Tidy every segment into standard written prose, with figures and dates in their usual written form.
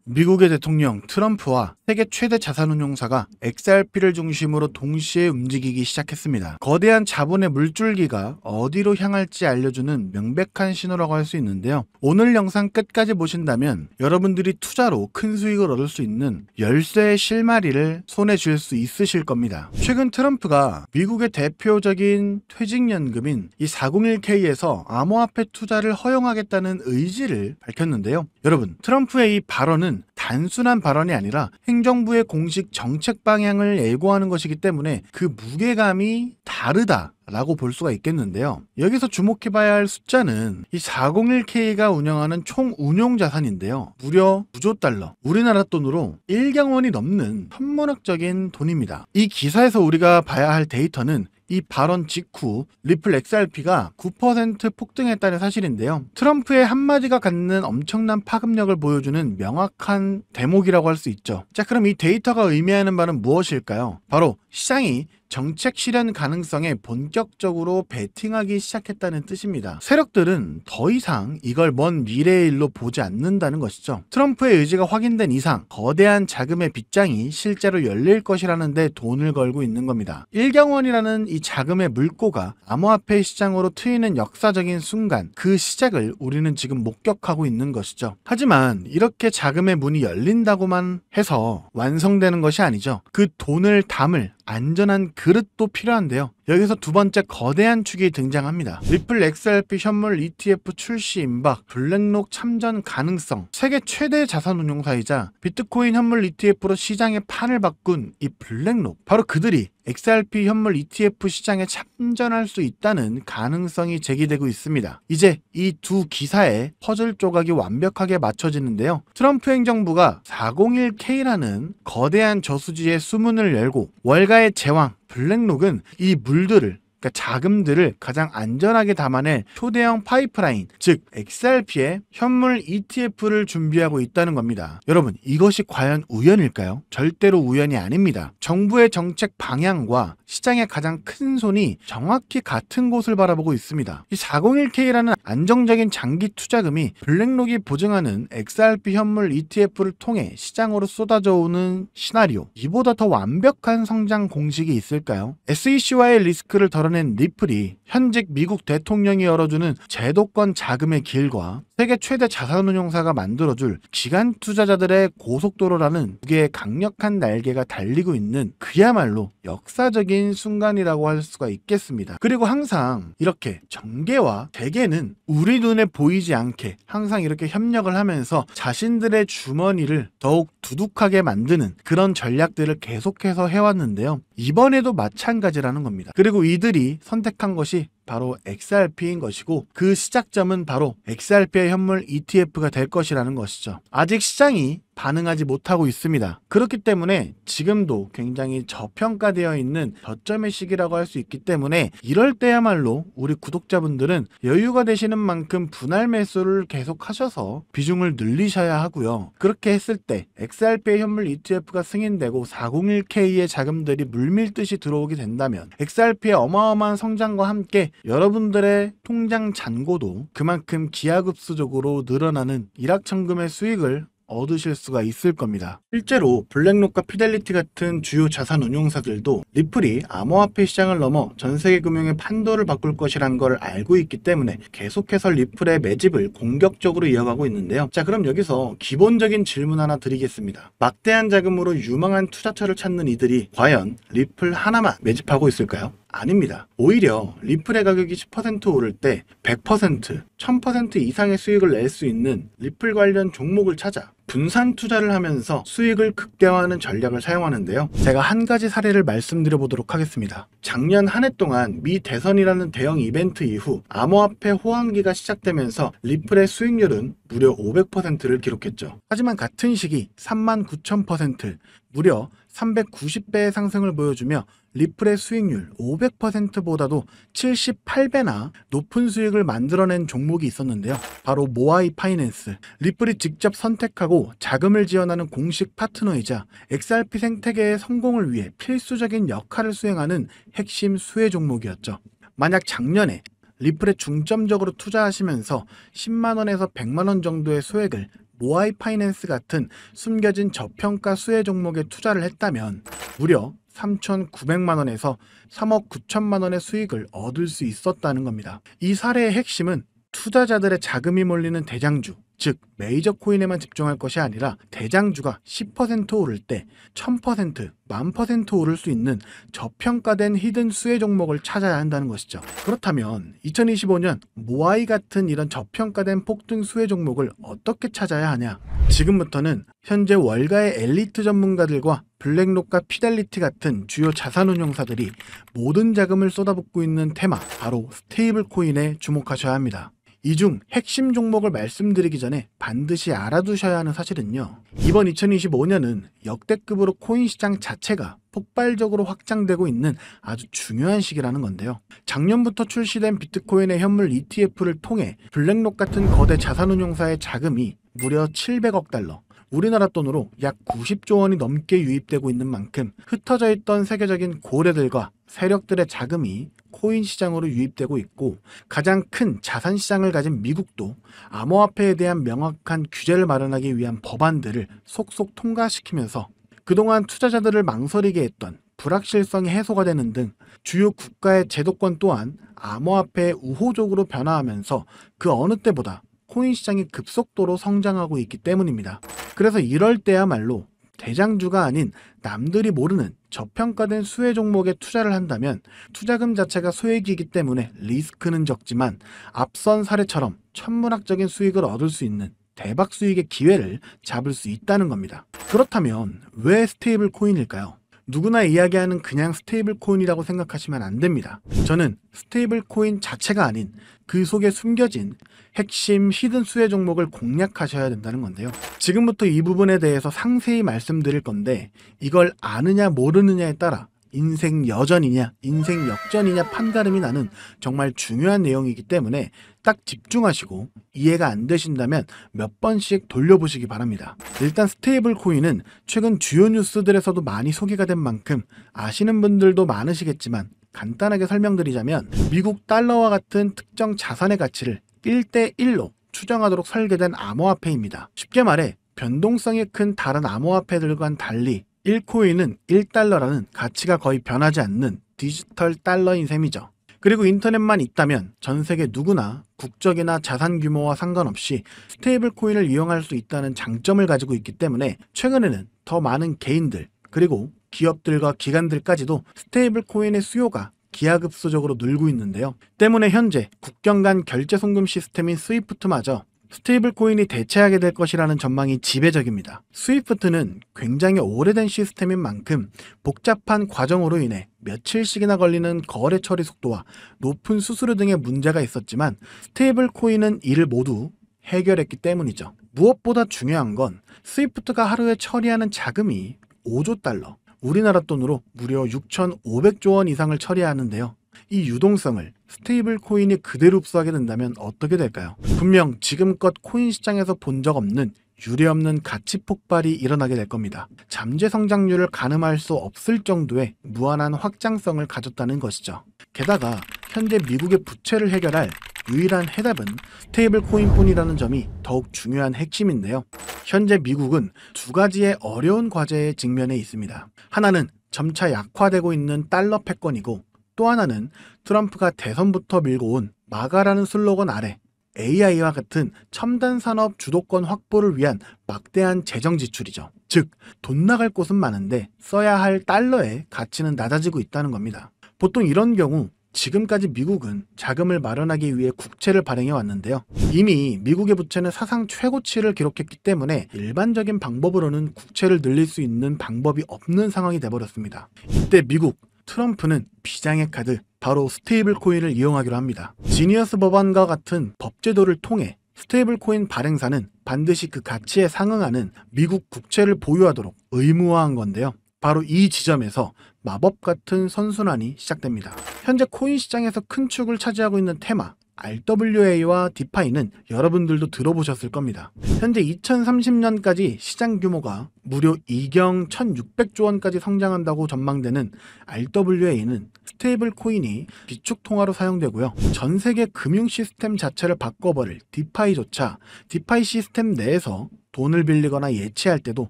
미국의 대통령 트럼프와 세계 최대 자산운용사가 XRP를 중심으로 동시에 움직이기 시작했습니다. 거대한 자본의 물줄기가 어디로 향할지 알려주는 명백한 신호라고 할 수 있는데요. 오늘 영상 끝까지 보신다면 여러분들이 투자로 큰 수익을 얻을 수 있는 열쇠의 실마리를 손에 쥘 수 있으실 겁니다. 최근 트럼프가 미국의 대표적인 퇴직연금인 이 401k에서 암호화폐 투자를 허용하겠다는 의지를 밝혔는데요. 여러분, 트럼프의 이 발언은 단순한 발언이 아니라 행정부의 공식 정책 방향을 예고하는 것이기 때문에 그 무게감이 다르다라고 볼 수가 있겠는데요. 여기서 주목해봐야 할 숫자는 이 401k가 운영하는 총 운용 자산인데요. 무려 9조 달러, 우리나라 돈으로 1경 원이 넘는 천문학적인 돈입니다. 이 기사에서 우리가 봐야 할 데이터는 이 발언 직후 리플 XRP가 9% 폭등했다는 사실인데요. 트럼프의 한마디가 갖는 엄청난 파급력을 보여주는 명확한 대목이라고 할 수 있죠. 자, 그럼 이 데이터가 의미하는 바는 무엇일까요? 바로 시장이 정책 실현 가능성에 본격적으로 베팅하기 시작했다는 뜻입니다. 세력들은 더 이상 이걸 먼 미래의 일로 보지 않는다는 것이죠. 트럼프의 의지가 확인된 이상 거대한 자금의 빗장이 실제로 열릴 것이라는 데 돈을 걸고 있는 겁니다. 1경원이라는 이 자금의 물꼬가 암호화폐 시장으로 트이는 역사적인 순간, 그 시작을 우리는 지금 목격하고 있는 것이죠. 하지만 이렇게 자금의 문이 열린다고만 해서 완성되는 것이 아니죠. 그 돈을 담을 안전한 그릇도 필요한데요. 여기서 두 번째 거대한 축이 등장합니다. 리플 XRP 현물 ETF 출시 임박, 블랙록 참전 가능성. 세계 최대 자산운용사이자 비트코인 현물 ETF로 시장의 판을 바꾼 이 블랙록, 바로 그들이 XRP 현물 ETF 시장에 참전할 수 있다는 가능성이 제기되고 있습니다. 이제 이 두 기사의 퍼즐 조각이 완벽하게 맞춰지는데요. 트럼프 행정부가 401k라는 거대한 저수지의 수문을 열고 월가의 제왕 블랙록은 이 물들을, 그러니까 자금들을 가장 안전하게 담아낼 초대형 파이프라인, 즉 XRP의 현물 ETF를 준비하고 있다는 겁니다. 여러분, 이것이 과연 우연일까요? 절대로 우연이 아닙니다. 정부의 정책 방향과 시장의 가장 큰 손이 정확히 같은 곳을 바라보고 있습니다. 이 401k라는 안정적인 장기 투자금이 블랙록이 보증하는 XRP 현물 ETF를 통해 시장으로 쏟아져 오는 시나리오, 이보다 더 완벽한 성장 공식이 있을까요? SEC와의 리스크를 덜어낸 리플이 현직 미국 대통령이 열어주는 제도권 자금의 길과 세계 최대 자산운용사가 만들어줄 기관 투자자들의 고속도로라는 두 개의 강력한 날개가 달리고 있는 그야말로 역사적인 순간이라고 할 수가 있겠습니다. 그리고 항상 이렇게 정계와 재계는 우리 눈에 보이지 않게 항상 이렇게 협력을 하면서 자신들의 주머니를 더욱 두둑하게 만드는 그런 전략들을 계속해서 해왔는데요. 이번에도 마찬가지라는 겁니다. 그리고 이들이 선택한 것이 바로 XRP인 것이고, 그 시작점은 바로 XRP의 현물 ETF가 될 것이라는 것이죠. 아직 시장이 반응하지 못하고 있습니다. 그렇기 때문에 지금도 굉장히 저평가되어 있는 저점의 시기라고 할 수 있기 때문에 이럴 때야말로 우리 구독자분들은 여유가 되시는 만큼 분할 매수를 계속 하셔서 비중을 늘리셔야 하고요. 그렇게 했을 때 XRP의 현물 ETF가 승인되고 401k의 자금들이 물밀듯이 들어오게 된다면 XRP의 어마어마한 성장과 함께 여러분들의 통장 잔고도 그만큼 기하급수적으로 늘어나는 일확천금의 수익을 얻으실 수가 있을 겁니다. 실제로 블랙록과 피델리티 같은 주요 자산 운용사들도 리플이 암호화폐 시장을 넘어 전세계 금융의 판도를 바꿀 것이란 걸 알고 있기 때문에 계속해서 리플의 매집을 공격적으로 이어가고 있는데요. 자, 그럼 여기서 기본적인 질문 하나 드리겠습니다. 막대한 자금으로 유망한 투자처를 찾는 이들이 과연 리플 하나만 매집하고 있을까요? 아닙니다. 오히려 리플의 가격이 10% 오를 때 100%, 1000% 이상의 수익을 낼 수 있는 리플 관련 종목을 찾아 분산 투자를 하면서 수익을 극대화하는 전략을 사용하는데요. 제가 한 가지 사례를 말씀드려 보도록 하겠습니다. 작년 한 해 동안 미 대선이라는 대형 이벤트 이후 암호화폐 호황기가 시작되면서 리플의 수익률은 무려 500%를 기록했죠. 하지만 같은 시기 39,000%, 무려 390배의 상승을 보여주며 리플의 수익률 500%보다도 78배나 높은 수익을 만들어낸 종목이 있었는데요. 바로 모아이 파이낸스. 리플이 직접 선택하고 자금을 지원하는 공식 파트너이자 XRP 생태계의 성공을 위해 필수적인 역할을 수행하는 핵심 수혜 종목이었죠. 만약 작년에 리플에 중점적으로 투자하시면서 10만원에서 100만원 정도의 소액을 모아이 파이낸스 같은 숨겨진 저평가 수혜 종목에 투자를 했다면 무려 3,900만 원에서 3억 9천만 원의 수익을 얻을 수 있었다는 겁니다. 이 사례의 핵심은 투자자들의 자금이 몰리는 대장주, 즉 메이저 코인에만 집중할 것이 아니라 대장주가 10% 오를 때 1000%, 10,000% 오를 수 있는 저평가된 히든 수혜 종목을 찾아야 한다는 것이죠. 그렇다면 2025년 모아이 같은 이런 저평가된 폭등 수혜 종목을 어떻게 찾아야 하냐? 지금부터는 현재 월가의 엘리트 전문가들과 블랙록과 피델리티 같은 주요 자산운용사들이 모든 자금을 쏟아붓고 있는 테마, 바로 스테이블 코인에 주목하셔야 합니다. 이 중 핵심 종목을 말씀드리기 전에 반드시 알아두셔야 하는 사실은요. 이번 2025년은 역대급으로 코인 시장 자체가 폭발적으로 확장되고 있는 아주 중요한 시기라는 건데요. 작년부터 출시된 비트코인의 현물 ETF를 통해 블랙록 같은 거대 자산운용사의 자금이 무려 700억 달러, 우리나라 돈으로 약 90조 원이 넘게 유입되고 있는 만큼 흩어져 있던 세계적인 고래들과 세력들의 자금이 코인 시장으로 유입되고 있고, 가장 큰 자산 시장을 가진 미국도 암호화폐에 대한 명확한 규제를 마련하기 위한 법안들을 속속 통과시키면서 그동안 투자자들을 망설이게 했던 불확실성이 해소가 되는 등 주요 국가의 제도권 또한 암호화폐에 우호적으로 변화하면서 그 어느 때보다 코인 시장이 급속도로 성장하고 있기 때문입니다. 그래서 이럴 때야말로 대장주가 아닌 남들이 모르는 저평가된 수혜 종목에 투자를 한다면 투자금 자체가 소액이기 때문에 리스크는 적지만 앞선 사례처럼 천문학적인 수익을 얻을 수 있는 대박 수익의 기회를 잡을 수 있다는 겁니다. 그렇다면 왜 스테이블 코인일까요? 누구나 이야기하는 그냥 스테이블 코인이라고 생각하시면 안 됩니다. 저는 스테이블 코인 자체가 아닌 그 속에 숨겨진 핵심 히든 수혜 종목을 공략하셔야 된다는 건데요. 지금부터 이 부분에 대해서 상세히 말씀드릴 건데, 이걸 아느냐 모르느냐에 따라 인생 여전이냐 인생 역전이냐 판가름이 나는 정말 중요한 내용이기 때문에 딱 집중하시고 이해가 안 되신다면 몇 번씩 돌려보시기 바랍니다. 일단 스테이블 코인은 최근 주요 뉴스들에서도 많이 소개가 된 만큼 아시는 분들도 많으시겠지만, 간단하게 설명드리자면 미국 달러와 같은 특정 자산의 가치를 1대1로 추정하도록 설계된 암호화폐입니다. 쉽게 말해 변동성이 큰 다른 암호화폐들과는 달리 1코인은 1달러라는 가치가 거의 변하지 않는 디지털 달러인 셈이죠. 그리고 인터넷만 있다면 전 세계 누구나 국적이나 자산 규모와 상관없이 스테이블 코인을 이용할 수 있다는 장점을 가지고 있기 때문에 최근에는 더 많은 개인들, 그리고 기업들과 기관들까지도 스테이블 코인의 수요가 기하급수적으로 늘고 있는데요. 때문에 현재 국경 간 결제 송금 시스템인 스위프트마저 스테이블 코인이 대체하게 될 것이라는 전망이 지배적입니다. 스위프트는 굉장히 오래된 시스템인 만큼 복잡한 과정으로 인해 며칠씩이나 걸리는 거래 처리 속도와 높은 수수료 등의 문제가 있었지만, 스테이블 코인은 이를 모두 해결했기 때문이죠. 무엇보다 중요한 건 스위프트가 하루에 처리하는 자금이 5조 달러, 우리나라 돈으로 무려 6,500조 원 이상을 처리하는데요. 이 유동성을 스테이블 코인이 그대로 흡수하게 된다면 어떻게 될까요? 분명 지금껏 코인 시장에서 본 적 없는 유례없는 가치 폭발이 일어나게 될 겁니다. 잠재 성장률을 가늠할 수 없을 정도의 무한한 확장성을 가졌다는 것이죠. 게다가 현재 미국의 부채를 해결할 유일한 해답은 스테이블 코인뿐이라는 점이 더욱 중요한 핵심인데요. 현재 미국은 두 가지의 어려운 과제에 직면해 있습니다. 하나는 점차 약화되고 있는 달러 패권이고, 또 하나는 트럼프가 대선부터 밀고 온 마가라는 슬로건 아래 AI와 같은 첨단 산업 주도권 확보를 위한 막대한 재정 지출이죠. 즉, 돈 나갈 곳은 많은데 써야 할 달러의 가치는 낮아지고 있다는 겁니다. 보통 이런 경우 지금까지 미국은 자금을 마련하기 위해 국채를 발행해 왔는데요. 이미 미국의 부채는 사상 최고치를 기록했기 때문에 일반적인 방법으로는 국채를 늘릴 수 있는 방법이 없는 상황이 돼버렸습니다. 이때 미국 트럼프는 비장의 카드, 바로 스테이블 코인을 이용하기로 합니다. 지니어스 법안과 같은 법제도를 통해 스테이블 코인 발행사는 반드시 그 가치에 상응하는 미국 국채를 보유하도록 의무화한 건데요. 바로 이 지점에서 마법 같은 선순환이 시작됩니다. 현재 코인 시장에서 큰 축을 차지하고 있는 테마 RWA와 디파이는 여러분들도 들어보셨을 겁니다. 현재 2030년까지 시장 규모가 무려 2경 1600조 원까지 성장한다고 전망되는 RWA는 스테이블 코인이 비축 통화로 사용되고요. 전 세계 금융 시스템 자체를 바꿔버릴 디파이조차 디파이 시스템 내에서 돈을 빌리거나 예치할 때도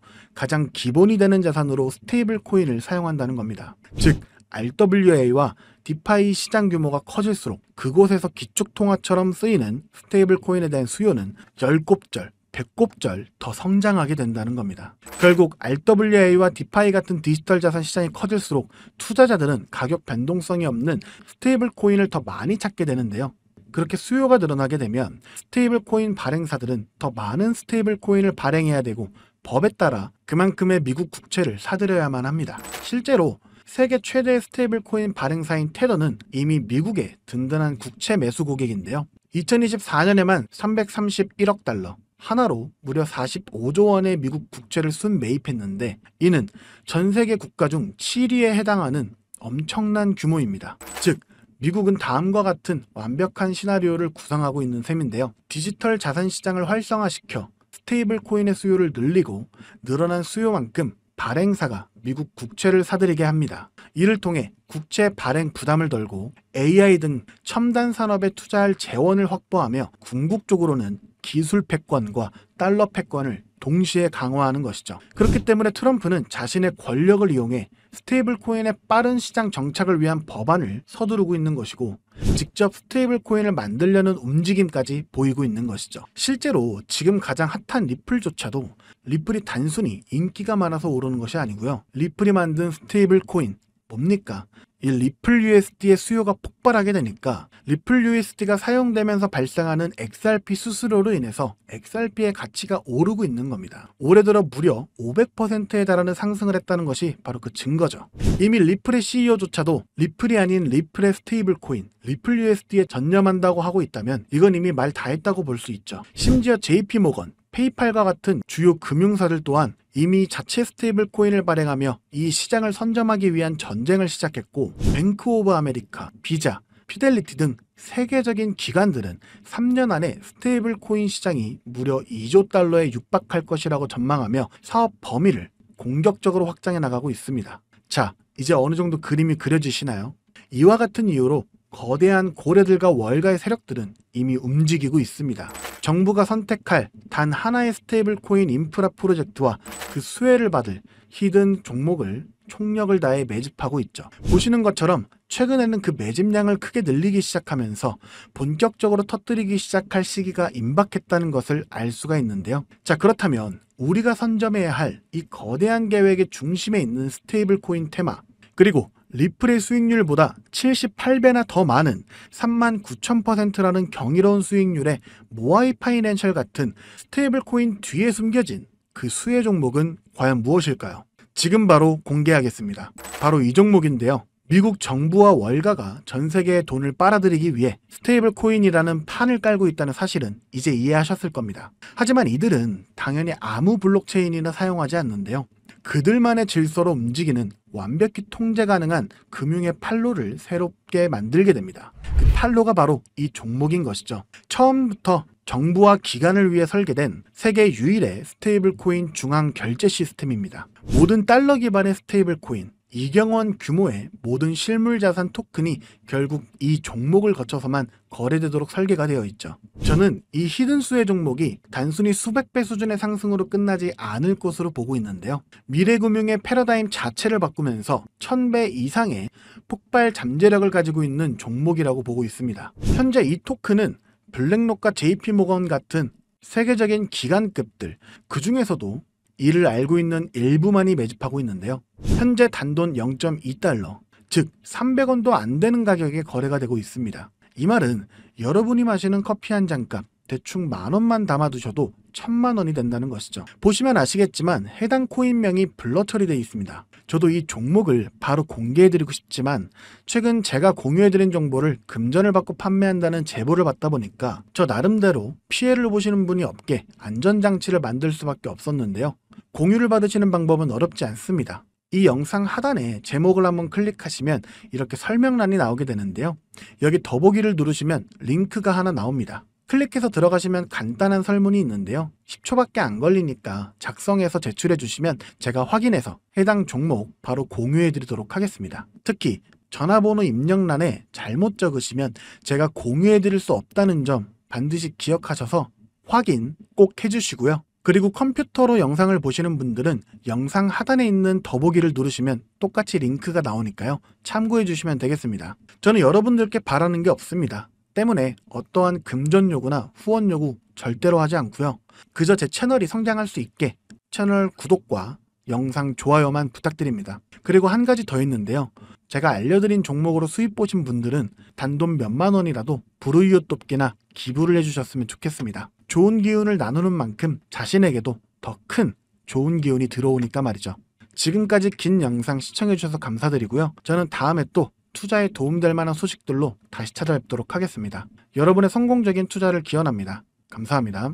가장 기본이 되는 자산으로 스테이블 코인을 사용한다는 겁니다. 즉 RWA와 디파이 시장 규모가 커질수록 그곳에서 기축통화처럼 쓰이는 스테이블 코인에 대한 수요는 10곱절, 100곱절 더 성장하게 된다는 겁니다. 결국 RWA와 디파이 같은 디지털 자산 시장이 커질수록 투자자들은 가격 변동성이 없는 스테이블 코인을 더 많이 찾게 되는데요. 그렇게 수요가 늘어나게 되면 스테이블 코인 발행사들은 더 많은 스테이블 코인을 발행해야 되고 법에 따라 그만큼의 미국 국채를 사들여야만 합니다. 실제로 세계 최대 스테이블 코인 발행사인 테더는 이미 미국의 든든한 국채 매수 고객인데요. 2024년에만 331억 달러, 하나로 무려 45조 원의 미국 국채를 순매입했는데 이는 전 세계 국가 중 7위에 해당하는 엄청난 규모입니다. 즉 미국은 다음과 같은 완벽한 시나리오를 구상하고 있는 셈인데요. 디지털 자산 시장을 활성화시켜 스테이블 코인의 수요를 늘리고 늘어난 수요만큼 발행사가 미국 국채를 사들이게 합니다. 이를 통해 국채 발행 부담을 덜고 AI 등 첨단 산업에 투자할 재원을 확보하며 궁극적으로는 기술 패권과 달러 패권을 동시에 강화하는 것이죠. 그렇기 때문에 트럼프는 자신의 권력을 이용해 스테이블 코인의 빠른 시장 정착을 위한 법안을 서두르고 있는 것이고 직접 스테이블 코인을 만들려는 움직임까지 보이고 있는 것이죠. 실제로 지금 가장 핫한 리플조차도 리플이 단순히 인기가 많아서 오르는 것이 아니고요. 리플이 만든 스테이블 코인 뭡니까? 이 리플 USD의 수요가 폭발하게 되니까 리플 USD가 사용되면서 발생하는 XRP 수수료로 인해서 XRP의 가치가 오르고 있는 겁니다. 올해 들어 무려 500%에 달하는 상승을 했다는 것이 바로 그 증거죠. 이미 리플의 CEO조차도 리플이 아닌 리플의 스테이블 코인, 리플 USD에 전념한다고 하고 있다면 이건 이미 말 다 했다고 볼 수 있죠. 심지어 JP모건, 페이팔과 같은 주요 금융사들 또한 이미 자체 스테이블 코인을 발행하며 이 시장을 선점하기 위한 전쟁을 시작했고 뱅크 오브 아메리카, 비자, 피델리티 등 세계적인 기관들은 3년 안에 스테이블 코인 시장이 무려 2조 달러에 육박할 것이라고 전망하며 사업 범위를 공격적으로 확장해 나가고 있습니다. 자, 이제 어느 정도 그림이 그려지시나요? 이와 같은 이유로 거대한 고래들과 월가의 세력들은 이미 움직이고 있습니다. 정부가 선택할 단 하나의 스테이블 코인 인프라 프로젝트와 그 수혜를 받을 히든 종목을 총력을 다해 매집하고 있죠. 보시는 것처럼 최근에는 그 매집량을 크게 늘리기 시작하면서 본격적으로 터뜨리기 시작할 시기가 임박했다는 것을 알 수가 있는데요. 자, 그렇다면 우리가 선점해야 할 이 거대한 계획의 중심에 있는 스테이블 코인 테마, 그리고 리플의 수익률보다 78배나 더 많은 39,000%라는 경이로운 수익률의 모아이 파이낸셜 같은 스테이블 코인 뒤에 숨겨진 그 수혜 종목은 과연 무엇일까요? 지금 바로 공개하겠습니다. 바로 이 종목인데요. 미국 정부와 월가가 전 세계의 돈을 빨아들이기 위해 스테이블 코인이라는 판을 깔고 있다는 사실은 이제 이해하셨을 겁니다. 하지만 이들은 당연히 아무 블록체인이나 사용하지 않는데요. 그들만의 질서로 움직이는 완벽히 통제 가능한 금융의 판로를 새롭게 만들게 됩니다. 그 판로가 바로 이 종목인 것이죠. 처음부터 정부와 기관을 위해 설계된 세계 유일의 스테이블 코인 중앙 결제 시스템입니다. 모든 달러 기반의 스테이블 코인, 2경 원 규모의 모든 실물 자산 토큰이 결국 이 종목을 거쳐서만 거래되도록 설계가 되어 있죠. 저는 이 히든 수혜 종목이 단순히 수백 배 수준의 상승으로 끝나지 않을 것으로 보고 있는데요. 미래 금융의 패러다임 자체를 바꾸면서 1000배 이상의 폭발 잠재력을 가지고 있는 종목이라고 보고 있습니다. 현재 이 토큰은 블랙록과 JP모건 같은 세계적인 기관급들, 그 중에서도 이를 알고 있는 일부만이 매집하고 있는데요. 현재 단돈 0.2달러, 즉 300원도 안 되는 가격에 거래가 되고 있습니다. 이 말은 여러분이 마시는 커피 한 잔값 대충 10,000원만 담아두셔도 10,000,000원이 된다는 것이죠. 보시면 아시겠지만 해당 코인명이 블러 처리되어 있습니다. 저도 이 종목을 바로 공개해드리고 싶지만 최근 제가 공유해드린 정보를 금전을 받고 판매한다는 제보를 받다 보니까 저 나름대로 피해를 보시는 분이 없게 안전장치를 만들 수밖에 없었는데요. 공유를 받으시는 방법은 어렵지 않습니다. 이 영상 하단에 제목을 한번 클릭하시면 이렇게 설명란이 나오게 되는데요. 여기 더보기를 누르시면 링크가 하나 나옵니다. 클릭해서 들어가시면 간단한 설문이 있는데요. 10초밖에 안 걸리니까 작성해서 제출해 주시면 제가 확인해서 해당 종목 바로 공유해 드리도록 하겠습니다. 특히 전화번호 입력란에 잘못 적으시면 제가 공유해 드릴 수 없다는 점 반드시 기억하셔서 확인 꼭 해주시고요. 그리고 컴퓨터로 영상을 보시는 분들은 영상 하단에 있는 더보기를 누르시면 똑같이 링크가 나오니까요. 참고해 주시면 되겠습니다. 저는 여러분들께 바라는 게 없습니다. 때문에 어떠한 금전 요구나 후원 요구 절대로 하지 않고요. 그저 제 채널이 성장할 수 있게 채널 구독과 영상 좋아요만 부탁드립니다. 그리고 한 가지 더 있는데요. 제가 알려드린 종목으로 수입 보신 분들은 단돈 몇만 원이라도 불우이웃 돕기나 기부를 해주셨으면 좋겠습니다. 좋은 기운을 나누는 만큼 자신에게도 더 큰 좋은 기운이 들어오니까 말이죠. 지금까지 긴 영상 시청해주셔서 감사드리고요. 저는 다음에 또 투자에 도움될 만한 소식들로 다시 찾아뵙도록 하겠습니다. 여러분의 성공적인 투자를 기원합니다. 감사합니다.